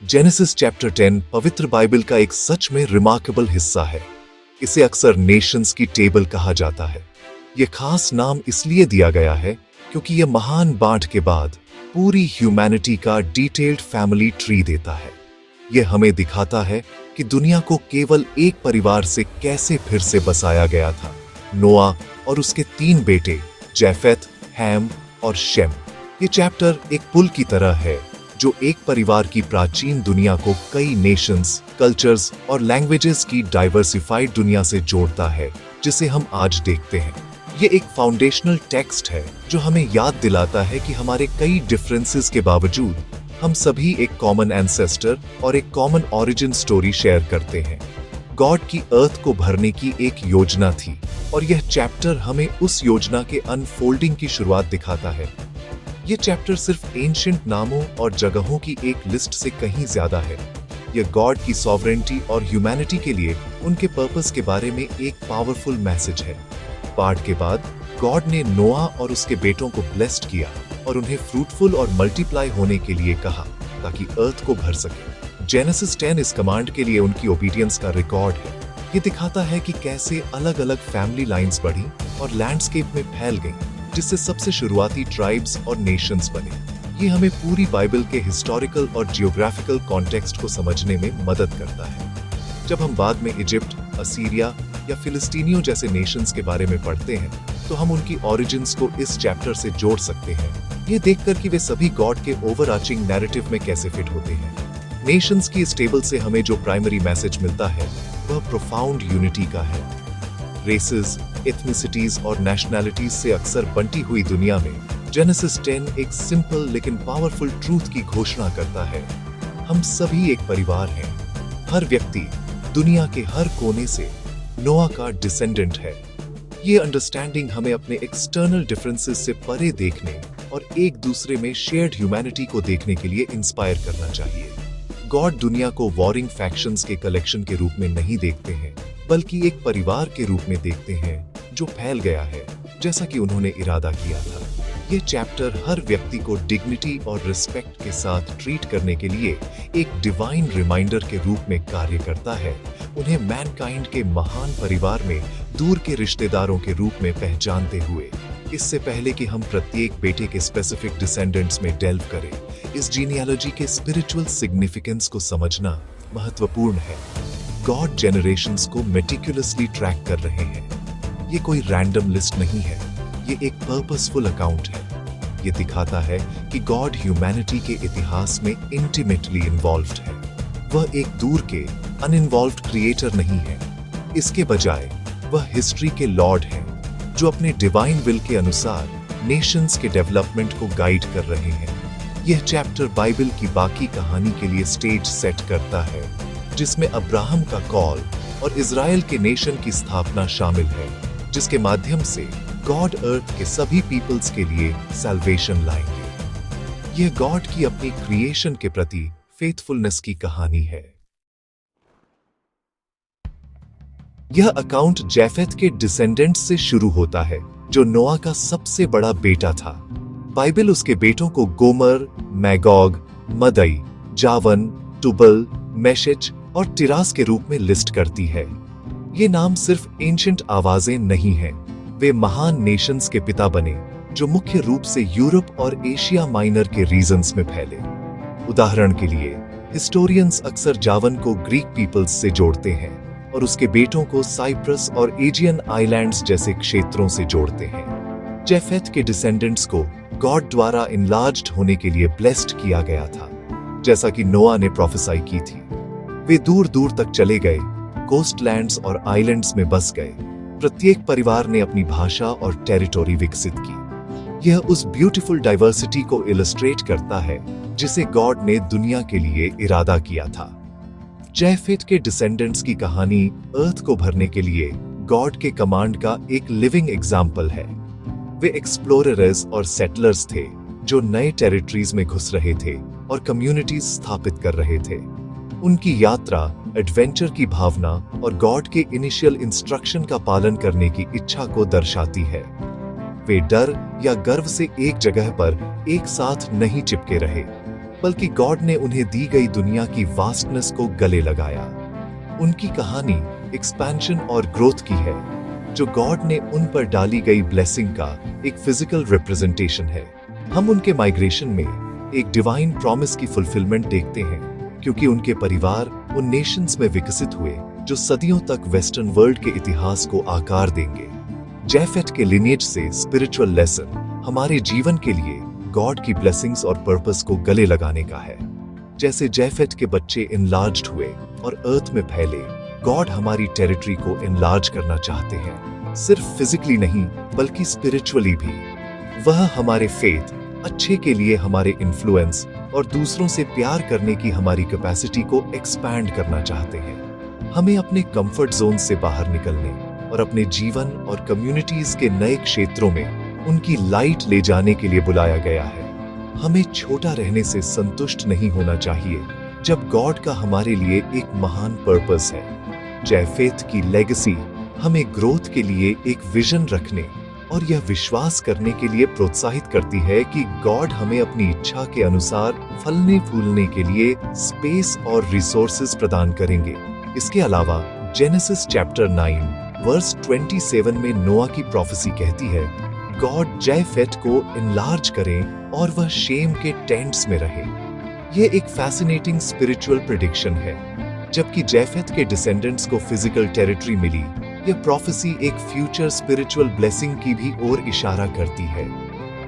Genesis chapter 10 पवित्र Bible का एक सच में रिमार्केबल हिस्सा है। इसे अक्सर नेशंस की टेबल कहा जाता है। यह खास नाम इसलिए दिया गया है क्योंकि यह महान बांट के बाद पूरी ह्यूमैनिटी का डिटेल्ड फैमिली ट्री देता है। यह हमें दिखाता है कि दुनिया को केवल एक परिवार से कैसे फिर से बसाया गया था। नोआ और उसके 3 बेटे जैफेत, हैम और शेम। ये चैप्टर एक पुल की तरह है जो एक परिवार की प्राचीन दुनिया को कई नेशंस, कल्चर्स और लैंग्वेजेस की डाइवर्सिफाइड दुनिया से जोड़ता है, जिसे हम आज देखते हैं। ये एक फाउंडेशनल टेक्स्ट है जो हमें याद दिलाता है कि हमारे कई डिफरेंसेस के बावजूद हम सभी एक कॉमन एंसेस्टर और एक कॉमन ओरिजिन स्टोरी शेयर करते हैं। गॉड की अर्थ को भरने की एक योजना थी और यह चैप्टर हमें उस योजना के अनफोल्डिंग की शुरुआत दिखाता है। यह चैप्टर सिर्फ एंशिएंट नामों और जगहों की एक लिस्ट से कहीं ज्यादा है। यह गॉड की सॉवरेंटी और ह्यूमैनिटी के लिए उनके पर्पस के बारे में एक पावरफुल मैसेज है। पार्ट के बाद गॉड ने नोआ और उसके बेटों को ब्लेस्ड किया और उन्हें फ्रूटफुल और मल्टीप्लाई होने के लिए कहा ताकि अर्थ को भर सके। जेनेसिस 10 इस कमांड के लिए उनकी ओबीडियंस का रिकॉर्ड है। ये दिखाता है कि कैसे अलग अलग फैमिली लाइंस बढ़ी और लैंडस्केप में फैल गई, जिससे सबसे शुरुआती ट्राइब्स और नेशंस बने। ये हमें पूरी बाइबल के हिस्टोरिकल और जियोग्राफिकल कॉन्टेक्स्ट को समझने में मदद करता है। जब हम बाद में इजिप्ट, असीरिया या फिलिस्तीनियों जैसे नेशंस के बारे में पढ़ते हैं तो हम उनकी ओरिजिन्स को इस चैप्टर से जोड़ सकते हैं, ये देखकर कि वे सभी गॉड के ओवरआर्चिंग नैरेटिव में कैसे फिट होते हैं। नेशंस की इस टेबल से हमें जो प्राइमरी मैसेज मिलता है वह प्रोफाउंड यूनिटी का है। रेसेस, एथनिसिटीज और नेशनैलिटीज से अक्सर बंटी हुई दुनिया में जेनेसिस 10 एक सिंपल लेकिन पावरफुल ट्रूथ की घोषणा करता है। हम सभी एक परिवार हैं। हर व्यक्ति दुनिया के हर कोने से नोआ का डिसेंडेंट है। ये अंडरस्टैंडिंग हमें अपने एक्सटर्नल डिफरेंसेस से परे देखने और एक दूसरे में शेयर्ड ह्यूमैनिटी को देखने के लिए इंस्पायर करना चाहिए। गॉड दुनिया को वॉरिंग फैक्शंस के कलेक्शन के रूप में नहीं देखते हैं, बल्कि एक परिवार के रूप में देखते हैं जो फैल गया है, जैसा कि उन्होंने इरादा किया था। ये चैप्टर हर व्यक्ति को डिग्निटी और रिस्पेक्ट के साथ ट्रीट करने के लिए एक डिवाइन रिमाइंडर के रूप में कार्य करता है, उन्हें मैनकाइंड के महान परिवार में दूर के रिश्तेदारों के रूप में पहचानते हुए। इससे पहले कि हम प्रत्येक बेटे के स्पेसिफिक डिसेंडेंट्स में डेल्व करें, इस जीनियोलॉजी के स्पिरिचुअल सिग्निफिकेंस को समझना महत्वपूर्ण है। गॉड जेनरेशंस को मेटिकुलसली ट्रैक कर रहे हैं। ये कोई रैंडम लिस्ट नहीं है, ये एक पर्पसफुल अकाउंट है। ये दिखाता है कि गॉड ह्यूमैनिटी के इतिहास में इंटीमेटली इन्वॉल्व्ड है। वह एक दूर के अनइन्वॉल्व्ड क्रिएटर नहीं है। इसके बजाय वह हिस्ट्री के लॉर्ड हैं जो अपने डिवाइन विल के अनुसार नेशंस के डेवलपमेंट को गाइड कर रहे हैं। यह चैप्टर बाइबल की बाकी कहानी के लिए स्टेज सेट करता है, जिसमें अब्राहम का कॉल और इजराइल के नेशन की स्थापना शामिल है, जिसके माध्यम से गॉड अर्थ के सभी पीपल्स के लिए सैल्वेशन लाएंगे। यह गॉड की अपनी क्रिएशन के प्रति फेथफुलनेस की कहानी है। यह अकाउंट जैफेत के डिसेंडेंट्स से शुरू होता है, जो नोआ का सबसे बड़ा बेटा था। बाइबल उसके बेटों को गोमर, मैगोग, मदई, जावन, टुबल, मेशेच और तिरास के रूप में लिस्ट करती है। ये नाम सिर्फ एंशिएंट आवाजें नहीं हैं, वे महान नेशंस के पिता बने जो मुख्य रूप से यूरोप और एशिया माइनर के रीजन्स में फैले। उदाहरण के लिए हिस्टोरियंस अक्सर जावन को ग्रीक पीपल्स से जोड़ते हैं और उसके बेटों को साइप्रस और एजियन आइलैंड्स जैसे क्षेत्रों से जोड़ते हैं। जैफेत के डिसेंडेंट्स को गॉड द्वारा इनलार्ज्ड होने के लिए ब्लेस्ड किया गया था, जैसा कि नोआ ने प्रोफेसाई की थी। वे दूर दूर तक चले गए, कोस्टलैंड्स और आइलैंड्स में बस गए। प्रत्येक परिवार ने अपनी भाषा और टेरिटोरी विकसित की। यह उस ब्यूटीफुल डाइवर्सिटी को इलस्ट्रेट करता है जिसे गॉड ने दुनिया के लिए इरादा किया था। जैफेत के डिसेंडेंट्स की कहानी अर्थ को भरने के लिए गॉड के कमांड का एक लिविंग एग्जाम्पल है। वे एक्सप्लोरर्स और सेटलर्स थे जो नए टेरिटरीज में घुस रहे थे और कम्युनिटीज स्थापित कर रहे थे। उनकी यात्रा एडवेंचर की भावना और गॉड के इनिशियल इंस्ट्रक्शन का पालन करने की इच्छा को दर्शाती है। वे डर या गर्व से एक जगह पर एक साथ नहीं चिपके रहे। बल्कि गॉड ने उन्हें दी गई दुनिया की वास्टनेस को गले लगाया। उनकी कहानी एक्सपेंशन और ग्रोथ की है, जो गॉड ने उन पर डाली गई ब्लेसिंग का एक फिजिकल रिप्रेजेंटेशन है। हम उनके माइग्रेशन में एक डिवाइन प्रॉमिस की फुलफिलमेंट देखते हैं, क्योंकि उनके परिवार उन नेशंस में विकसित हुए जो सदियों तक वेस्टर्न वर्ल्ड के इतिहास को आकार देंगे। जैफेट के लिनेज से स्पिरिचुअल लेसन हमारे जीवन के लिए गॉड की ब्लेसिंग्स और पर्पस को गले लगाने का है। जैसे जैफेट के बच्चे इनलार्ज्ड हुए और अर्थ में फैले, गॉड हमारी टेरिटरी को इनलार्ज करना चाहते हैं, सिर्फ फिजिकली नहीं बल्कि स्पिरिचुअली भी। वह हमारे फेथ, अच्छे के लिए हमारे इन्फ्लुएंस और दूसरों से प्यार करने की हमारी कैपेसिटी को एक्सपैंड करना चाहते हैं। हमें अपने कंफर्ट जोन से बाहर निकलने और अपने जीवन और कम्युनिटीज के नए क्षेत्रों में उनकी लाइट ले जाने के लिए बुलाया गया है। हमें छोटा रहने से संतुष्ट नहीं होना चाहिए जब गॉड का हमारे लिए एक महान पर्पस है। जैफेत की लेगेसी हमें ग्रोथ के लिए एक विजन रखने और यह विश्वास करने के लिए प्रोत्साहित करती है कि गॉड हमें अपनी इच्छा के अनुसार फलने फूलने के लिए स्पेस और रिसोर्सेज प्रदान करेंगे। इसके अलावा जेनेसिस चैप्टर 9 वर्स 27 में नोआ की प्रोफेसी कहती है, गॉड जैफेट को इनलार्ज करें और वह शेम के टेंट्स में रहे। यह एक फैसिनेटिंग स्पिरिचुअल प्रेडिक्शन है। जबकि जैफेत के डिसेंडेंट्स को फिजिकल टेरिटरी मिली, यह प्रोफेसी एक फ्यूचर स्पिरिचुअल ब्लेसिंग की भी ओर इशारा करती है।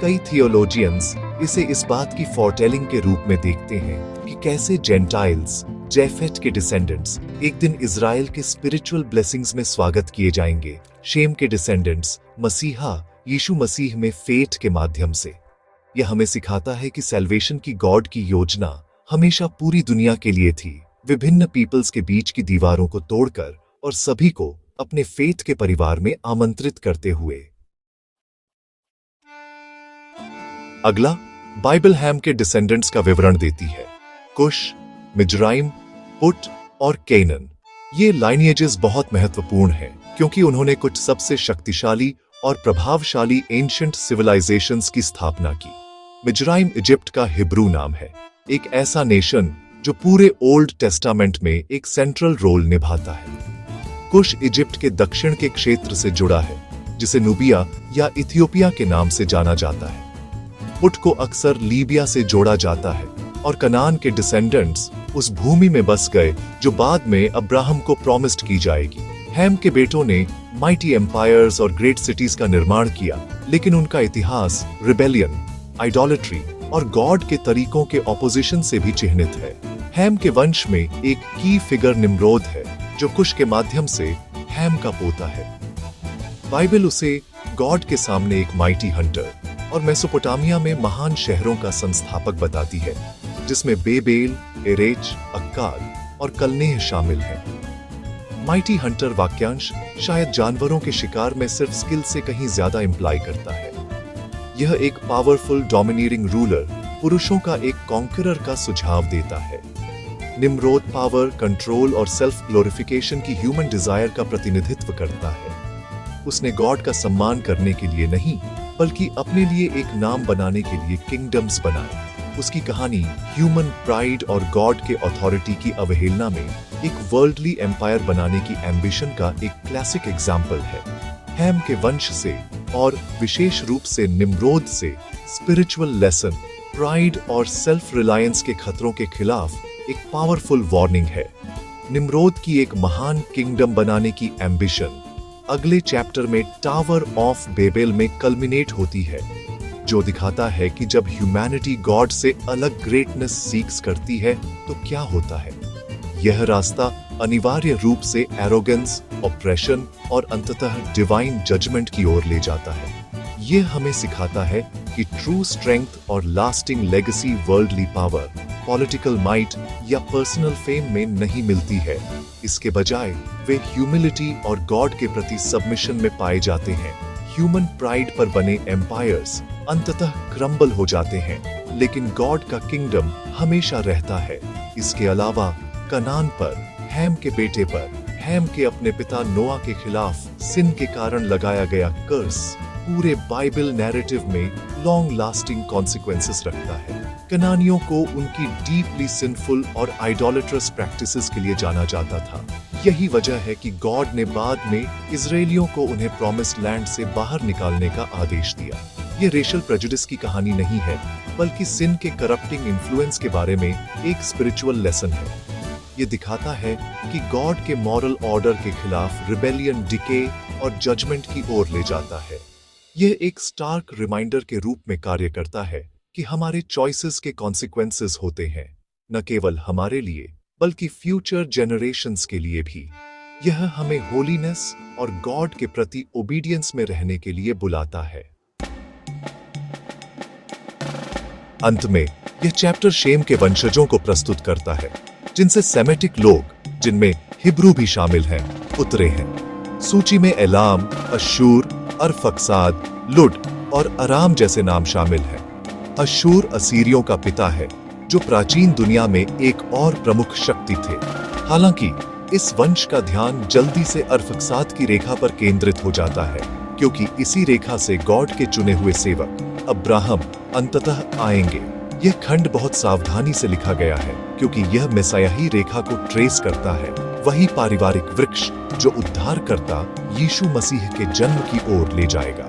कई थियोलॉजियंस इसे इस बात की फॉरटेलिंग के रूप में देखते हैं कि कैसे जेंटाइल्स, जैफेट के डिसेंडेंट्स, एक दिन इजराइल के स्पिरिचुअल ब्लेसिंग्स में स्वागत किए जाएंगे। शेम के डिसेंडेंट्स मसीहा यीशु मसीह में फेथ के माध्यम से। यह हमें सिखाता है कि सैल्वेशन की गॉड की योजना हमेशा पूरी दुनिया के लिए थी, विभिन्न पीपल्स के बीच की दीवारों को तोड़कर और सभी को अपने फेथ के परिवार में आमंत्रित करते हुए। अगला बाइबल हैम के डिसेंडेंट्स का विवरण देती है। कुश, मिजराइम, पुट और केनन। ये लाइनेजेस बहुत महत्वपूर्ण हैं क्योंकि उन्होंने कुछ सबसे शक्तिशाली और प्रभावशाली एंशिएंट सिविलाइजेशंस की स्थापना की। मिजराइम इजिप्ट का हिब्रू नाम है, एक ऐसा नेशन जो पूरे ओल्ड टेस्टामेंट में एक सेंट्रल रोल निभाता है। कुश इजिप्ट के दक्षिण के क्षेत्र से जुड़ा है, जिसे नुबिया या इथियोपिया के नाम से जाना जाता है। पुट को अक्सर लीबिया से जोड़ा जाता है और कनान के डिसेंडेंट्स उस भूमि में बस गए जो बाद में अब्राहम को प्रॉमिस्ड की जाएगी। हैम के बेटों ने माइटी एम्पायर्स और ग्रेट सिटीज का निर्माण किया, लेकिन उनका इतिहास रिबेलियन, आइडोलेट्री और गॉड के तरीकों के ऑपोजिशन से भी चिह्नित है। हैम के वंश में एक की फिगर निम्रोद है, जो कुश के माध्यम से हैम का पोता है। बाइबल उसे गॉड के सामने एक माइटी हंटर और मेसोपोटामिया में महान शहरों का संस्थापक बताती है, जिसमें बेबेल, एरेच, अक्काद और कलनेह शामिल हैं। माइटी हंटर वाक्यांश शायद जानवरों के शिकार में सिर्फ स्किल से कहीं ज्यादा इंप्लाई करता है। यह एक पावरफुल डोमिनेटिंग रूलर, पुरुषों का एक कॉन्करर का सुझाव देता है। निम्रोद पावर, कंट्रोल और सेल्फ ग्लोरिफिकेशन की ह्यूमन डिजायर का प्रतिनिधित्व करता है। उसने गॉड का सम्मान करने के लिए नहीं, बल्कि अपने लिए एक नाम बनाने के लिए किंगडम्स बनाए। उसकी कहानी ह्यूमन प्राइड और गॉड के अथॉरिटी की अवहेलना में एक वर्ल्डली एम्पायर बनाने की एम्बिशन का एक क्लासिक एग्जाम्पल है। हैम के वंश से और विशेष रूप से निम्रोद से स्पिरिचुअल लेसन, प्राइड और सेल्फ रिलायंस के खतरों के खिलाफ एक पावरफुल वार्निंग है। निम्रोद की एक महान किंगडम बनाने की एम्बिशन अगले चैप्टर में टावर ऑफ बेबेल में कल्मिनेट होती है, जो दिखाता है कि जब ह्यूमैनिटी गॉड से अलग ग्रेटनेस सीक्स करती है तो क्या होता है। यह रास्ता अनिवार्य रूप से एरोगेंस, ऑप्रेशन और अंततः डिवाइन जजमेंट की ओर ले जाता है। यह हमें सिखाता है कि ट्रू स्ट्रेंथ और lasting legacy worldly power, political might या पर्सनल फेम में नहीं मिलती है। इसके बजाय वे ह्यूमिलिटी और गॉड के प्रति सबमिशन में पाए जाते हैं। ह्यूमन प्राइड पर बने एम्पायर्स अंततः क्रम्बल हो जाते हैं, लेकिन गॉड का किंगडम हमेशा रहता है। इसके अलावा कनान पर, हैम के बेटे पर, हैम के अपने पिता नोआ के खिलाफ सिन के कारण लगाया गया कर्स पूरे बाइबल नैरेटिव में लॉन्ग लास्टिंग कॉन्सिक्वेंसेस रखता है। कनानियों को उनकी डीपली सिंफुल और आइडोलेट्रस प्रैक्टिसेस के लिए जाना जाता था। यही वजह है कि गॉड ने बाद में इजरायलियों को उन्हें प्रॉमिस्ड लैंड से बाहर निकालने का आदेश दिया। ये रेशियल प्रेजुडिस की कहानी नहीं है, बल्कि सिन के करप्टिंग इन्फ्लुएंस के बारे में एक स्पिरिचुअल लेसन है। ये दिखाता है कि गॉड के मॉरल ऑर्डर के खिलाफ रिबेलियन डिके और जजमेंट की ओर ले जाता है। यह एक स्टार्क रिमाइंडर के रूप में कार्य करता है कि हमारे चॉइसेस के कॉन्सिक्वेंसेस होते हैं, न केवल हमारे लिए बल्कि फ्यूचर जनरेशंस के लिए भी। यह हमें होलीनेस और गॉड के प्रति ओबीडियंस में रहने के लिए बुलाता है। अंत में यह चैप्टर शेम के वंशजों को प्रस्तुत करता है, जिनसे सेमेटिक लोग, जिनमें हिब्रू भी शामिल हैं, उतरे हैं। सूची में एलाम, अशूर, अरफक्साद, लुड और अराम जैसे नाम शामिल हैं। अशूर असीरियों का पिता है, जो प्राचीन दुनिया में एक और प्रमुख शक्ति थे। हालांकि इस वंश का ध्यान जल्दी से अरफक्साद की रेखा पर केंद्रित हो जाता है, क्योंकि इसी रेखा से गॉड के चुने हुए सेवक अब्राहम अंततः आएंगे। यह खंड बहुत सावधानी से लिखा गया है, क्योंकि यह मेसायाही रेखा को ट्रेस करता है, वही पारिवारिक वृक्ष जो उद्धारकर्ता यीशु मसीह के जन्म की ओर ले जाएगा।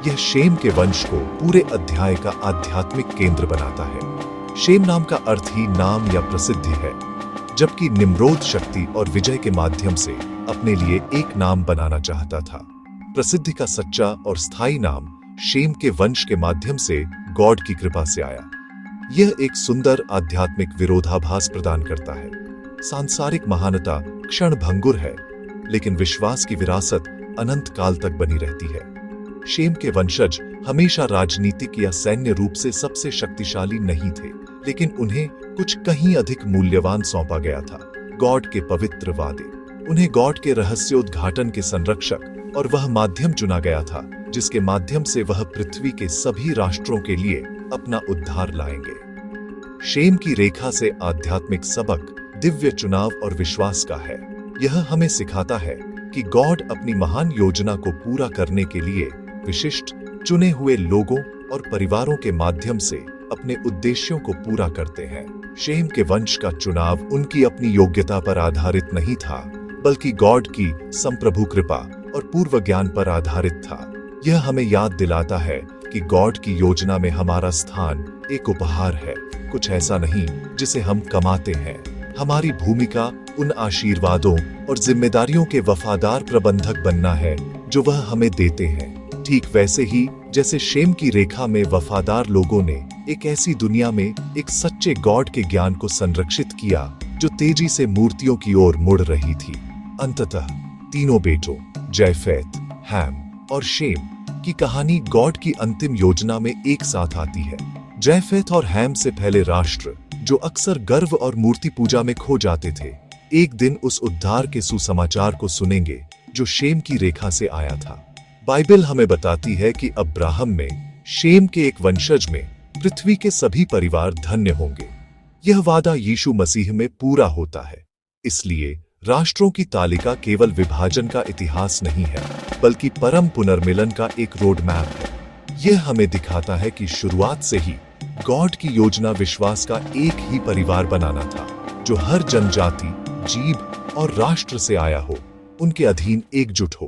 यह शेम के वंश को पूरे अध्याय का आध्यात्मिक केंद्र बनाता है। शेम नाम का अर्थ ही नाम या प्रसिद्धि है, जबकि निम्रोद शक्ति और विजय के माध्यम से अपने लिए एक नाम बनाना चाहता था। प्रसिद्धि का सच्चा और स्थायी नाम शेम के वंश के माध्यम से गॉड की कृपा से आया। यह एक सुंदर आध्यात्मिक विरोधाभास प्रदान करता है। सांसारिक महानता क्षणभंगुर है, लेकिन विश्वास की विरासत अनंत काल तक बनी रहती है। शेम के वंशज हमेशा राजनीतिक या सैन्य रूप से सबसे शक्तिशाली नहीं थे, लेकिन उन्हें कुछ कहीं अधिक मूल्यवान सौंपा गया था, गॉड के पवित्र वादे। उन्हें गॉड के रहस्योद्घाटन के संरक्षक और वह माध्यम चुना गया था, जिसके माध्यम से वह पृथ्वी के सभी राष्ट्रों के लिए अपना उद्धार लाएंगे। शेम की रेखा से आध्यात्मिक सबक दिव्य चुनाव और विश्वास का है। यह हमें सिखाता है कि गॉड अपनी महान योजना को पूरा करने के लिए विशिष्ट चुने हुए लोगों और परिवारों के माध्यम से अपने उद्देश्यों को पूरा करते हैं। शेम के वंश का चुनाव उनकी अपनी योग्यता पर आधारित नहीं था, बल्कि गॉड की संप्रभु कृपा और पूर्व ज्ञान पर आधारित था। यह हमें याद दिलाता है कि गॉड की योजना में हमारा स्थान एक उपहार है, कुछ ऐसा नहीं जिसे हम कमाते हैं। हमारी भूमिका उन आशीर्वादों और जिम्मेदारियों के वफादार प्रबंधक बनना है जो वह हमें देते हैं। ठीक वैसे ही जैसे शेम की रेखा में वफादार लोगों ने एक ऐसी दुनिया में एक सच्चे गॉड के ज्ञान को संरक्षित किया जो तेजी से मूर्तियों की ओर मुड़ रही थी। अंततः तीनों बेटों जैफेत, हैम और शेम की कहानी गॉड की अंतिम योजना में एक साथ आती है। जैफेत और हैम से पहले राष्ट्र, जो अक्सर गर्व और मूर्ति पूजा में खो जाते थे, एक दिन उस उद्धार के सुसमाचार को सुनेंगे जो शेम की रेखा से आया था। बाइबल हमें बताती है कि अब्राहम में, शेम के एक वंशज में, पृथ्वी के सभी परिवार धन्य होंगे। यह वादा यीशु मसीह में पूरा होता है। इसलिए राष्ट्रों की तालिका केवल विभाजन का इतिहास नहीं है, बल्कि परम पुनर्मिलन का एक रोड मैप है। यह हमें दिखाता है कि शुरुआत से ही गॉड की योजना विश्वास का एक ही परिवार बनाना था, जो हर जनजाति, जीव और राष्ट्र से आया हो, उनके अधीन एकजुट हो।